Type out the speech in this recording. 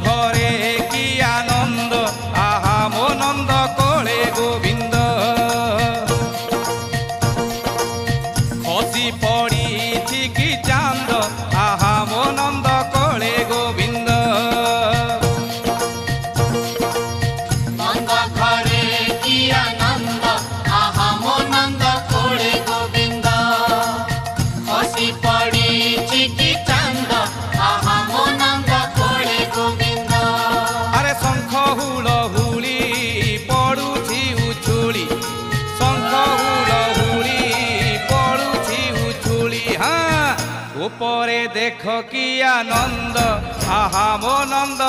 ঘরে কি আনন্দ, আহা মো নন্দ কোলে গোবিন্দ। খসি পড়িছি কি চান্দ, আহা মো নন্দ কোলে গোবিন্দ। নন্দ ঘরে কি আনন্দ, আহা মো নন্দ কোলে গোবিন্দ। খসি পড়িছি কি চান্দ, আহা মো নন্দ কোলে গোবিন্দ। আরে শঙ্খ হুল হুলি পড়ুছি উছুলি, শঙ্খ হুল হুলি পড়ুছি উছুলি। হ্যাঁ উপরে দেখ কি আনন্দ, আহা মো নন্দ